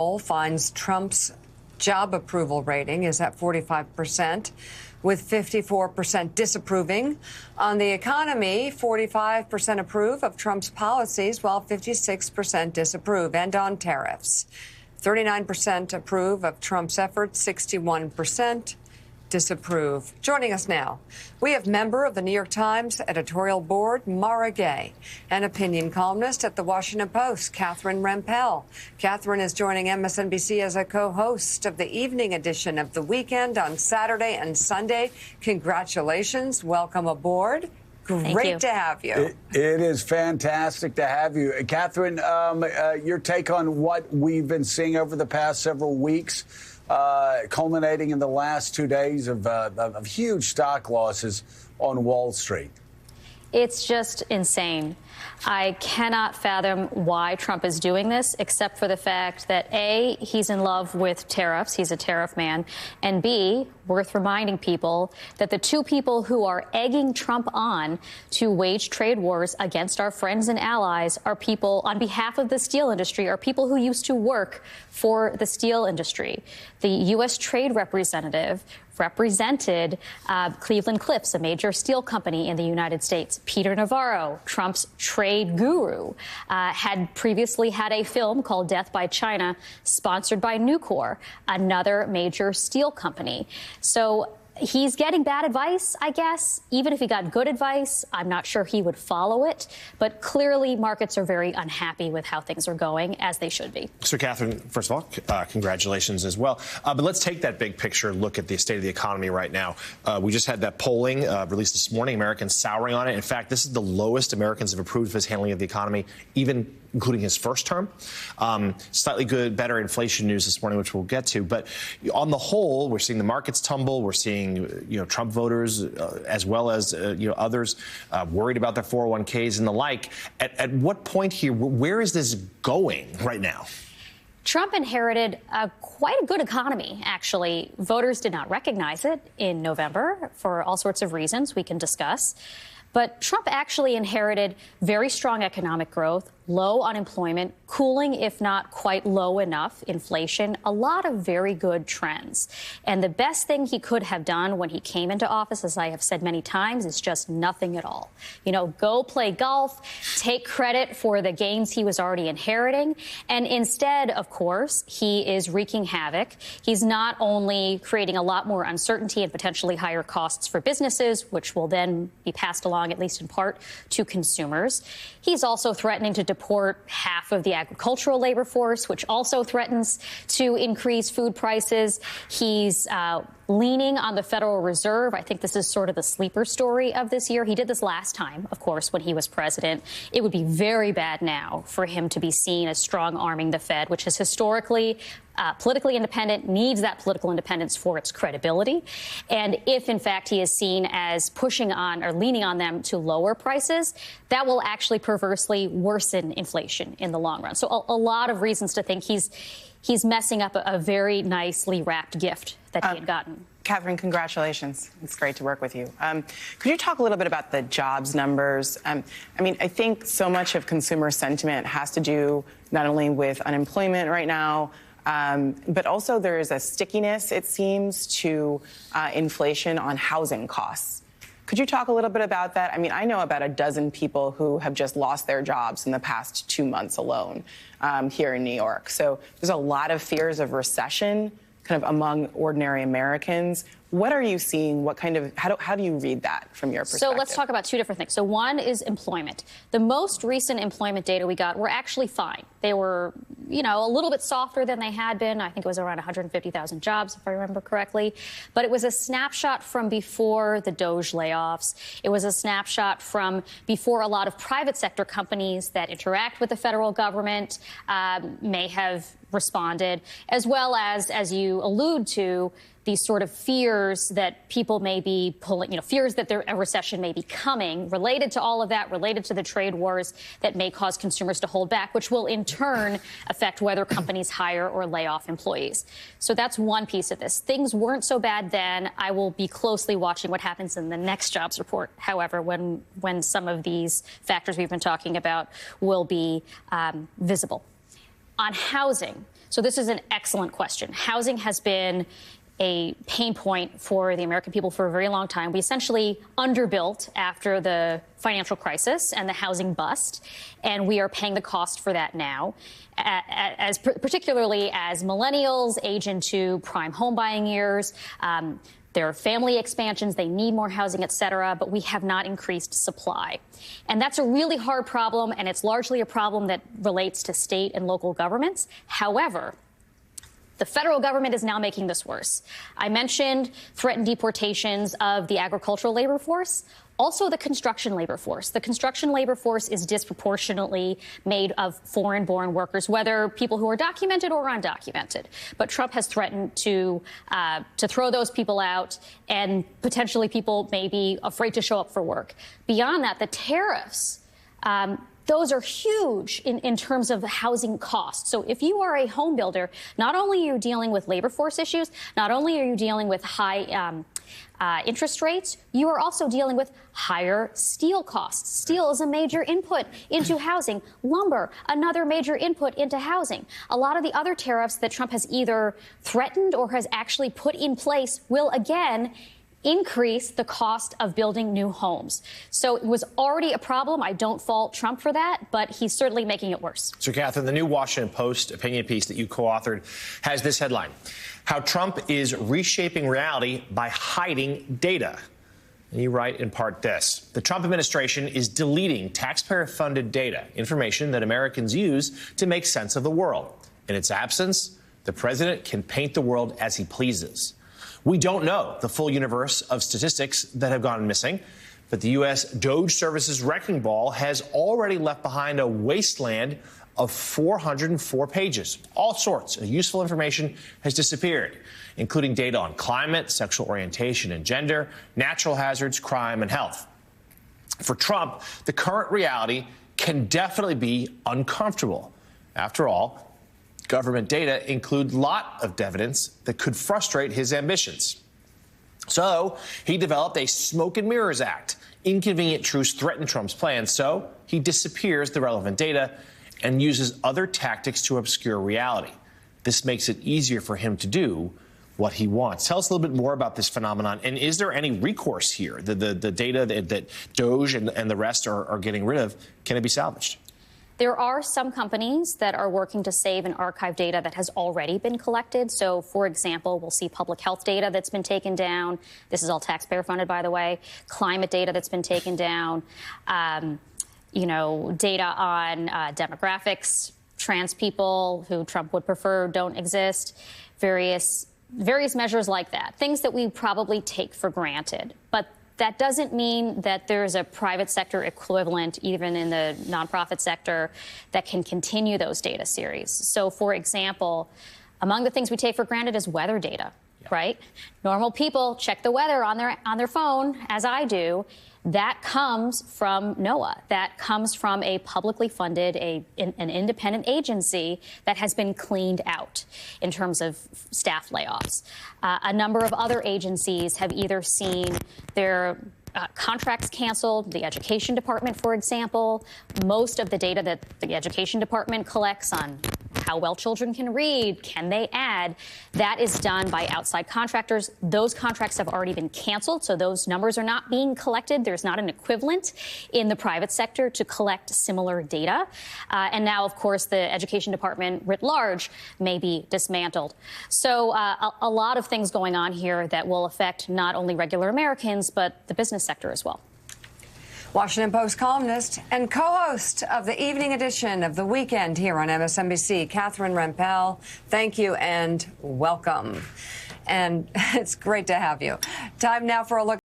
Poll finds Trump's job approval rating is at 45%, with 54% disapproving. On the economy, 45% approve of Trump's policies, while 56% disapprove. And on tariffs, 39% approve of Trump's efforts, 61% disapprove. Joining us now, we have member of the New York Times editorial board, Mara Gay, and opinion columnist at the Washington Post, Catherine Rampell. Catherine is joining MSNBC as a co-host of the evening edition of The Weekend on Saturday and Sunday. Congratulations. Welcome aboard. Great to have you. It is fantastic to have you. Catherine, your take on what we've been seeing over the past several weeks, culminating in the last 2 days of huge stock losses on Wall Street. It's just insane. I cannot fathom why Trump is doing this, except for the fact that, A, he's in love with tariffs. He's a tariff man. And B, worth reminding people that the two people who are egging Trump on to wage trade wars against our friends and allies are people, on behalf of the steel industry, are people who used to work for the steel industry. The U.S. Trade Representative represented Cleveland-Cliffs, a major steel company in the United States. Peter Navarro, Trump's trade guru, had previously had a film called Death by China, sponsored by Nucor, another major steel company. So he's getting bad advice, I guess. Even if he got good advice, I'm not sure he would follow it. But clearly, markets are very unhappy with how things are going, as they should be. So, Catherine, first of all, congratulations as well. But let's take that big picture look at the state of the economy right now. We just had that polling released this morning. Americans souring on it. In fact, this is the lowest Americans have approved of his handling of the economy, even including his first term. Slightly better inflation news this morning, which we'll get to. But on the whole, we're seeing the markets tumble. We're seeing, Trump voters as well as, others worried about their 401ks and the like. At what point here, where is this going right now? Trump inherited quite a good economy, actually. Voters did not recognize it in November for all sorts of reasons we can discuss. But Trump actually inherited very strong economic growth, low unemployment, cooling, if not quite low enough, inflation, a lot of very good trends. And the best thing he could have done when he came into office, as I have said many times, is just nothing at all. Go play golf, take credit for the gains he was already inheriting. And instead, of course, he is wreaking havoc. He's not only creating a lot more uncertainty and potentially higher costs for businesses, which will then be passed along, at least in part, to consumers. He's also threatening to deport half of the agricultural labor force, which also threatens to increase food prices. He's leaning on the Federal Reserve. I think this is sort of the sleeper story of this year. He did this last time, of course, when he was president. It would be very bad now for him to be seen as strong-arming the Fed, which is historically politically independent, needs that political independence for its credibility. And if, in fact, he is seen as pushing on or leaning on them to lower prices, that will actually perversely worsen inflation in the long run. So a lot of reasons to think he's messing up a very nicely wrapped gift that he had gotten. Catherine, congratulations. It's great to work with you. Could you talk a little bit about the jobs numbers? I think so much of consumer sentiment has to do not only with unemployment right now, but also there is a stickiness, it seems, to inflation on housing costs. Could you talk a little bit about that? I know about a dozen people who have just lost their jobs in the past 2 months alone here in New York. So there's a lot of fears of recession kind of among ordinary Americans. What are you seeing? How do you read that from your perspective? So let's talk about two different things. So one is employment. The most recent employment data we got were actually fine. They were, a little bit softer than they had been. I think it was around 150,000 jobs, if I remember correctly. But it was a snapshot from before the Doge layoffs. It was a snapshot from before a lot of private sector companies that interact with the federal government may have responded, as well as you allude to, these sort of fears that people may be pulling, fears that a recession may be coming, related to all of that, related to the trade wars that may cause consumers to hold back, which will in turn affect whether companies hire or lay off employees. So that's one piece of this. Things weren't so bad then. I will be closely watching what happens in the next jobs report, however, when some of these factors we've been talking about will be visible. On housing, So this is an excellent question. Housing has been a pain point for the American people for a very long time. We essentially underbuilt after the financial crisis and the housing bust, and we are paying the cost for that now, particularly as millennials age into prime home buying years. There are family expansions, they need more housing, et cetera, but we have not increased supply. And that's a really hard problem, and it's largely a problem that relates to state and local governments. However, the federal government is now making this worse. I mentioned threatened deportations of the agricultural labor force, also the construction labor force. The construction labor force is disproportionately made of foreign-born workers, whether people who are documented or undocumented. But Trump has threatened to throw those people out, and potentially people may be afraid to show up for work. Beyond that, the tariffs, those are huge in terms of housing costs. So if you are a home builder, not only are you dealing with labor force issues, not only are you dealing with high interest rates, you are also dealing with higher steel costs. Steel is a major input into housing. Lumber, another major input into housing. A lot of the other tariffs that Trump has either threatened or has actually put in place will again increase the cost of building new homes. So it was already a problem. I don't fault Trump for that, but he's certainly making it worse. So, Catherine, the new Washington Post opinion piece that you co-authored has this headline: How Trump is reshaping reality by hiding data. And you write in part this: the Trump administration is deleting taxpayer-funded data, information that Americans use to make sense of the world. In its absence, the president can paint the world as he pleases. We don't know the full universe of statistics that have gone missing, but the U.S. DOJ Services Wrecking Ball has already left behind a wasteland of 404 pages. All sorts of useful information has disappeared, including data on climate, sexual orientation and gender, natural hazards, crime, and health. For Trump, the current reality can definitely be uncomfortable. After all, government data include a lot of evidence that could frustrate his ambitions. So he developed a Smoke and Mirrors Act. Inconvenient truths threaten Trump's plans, so he disappears the relevant data and uses other tactics to obscure reality. This makes it easier for him to do what he wants. Tell us a little bit more about this phenomenon, and is there any recourse here? The data that DOJ and the rest are getting rid of, can it be salvaged? There are some companies that are working to save and archive data that has already been collected. So, for example, we'll see public health data that's been taken down. This is all taxpayer funded, by the way. Climate data that's been taken down. Data on demographics, trans people who Trump would prefer don't exist. Various measures like that. Things that we probably take for granted. But that doesn't mean that there's a private sector equivalent, even in the nonprofit sector, that can continue those data series. So, for example, among the things we take for granted is weather data, right? Normal people check the weather on their phone, as I do. That comes from NOAA. That comes from a publicly funded, an independent agency that has been cleaned out in terms of staff layoffs. A number of other agencies have either seen their contracts canceled. The Education Department, for example, most of the data that the Education Department collects on how well children can read, can they add, that is done by outside contractors. Those contracts have already been canceled, so those numbers are not being collected. There's not an equivalent in the private sector to collect similar data. And now, of course, the Education Department writ large may be dismantled. So a lot of things going on here that will affect not only regular Americans, but the business sector as well. Washington Post columnist and co-host of the evening edition of The Weekend here on MSNBC, Catherine Rampell. Thank you and welcome. And it's great to have you. Time now for a look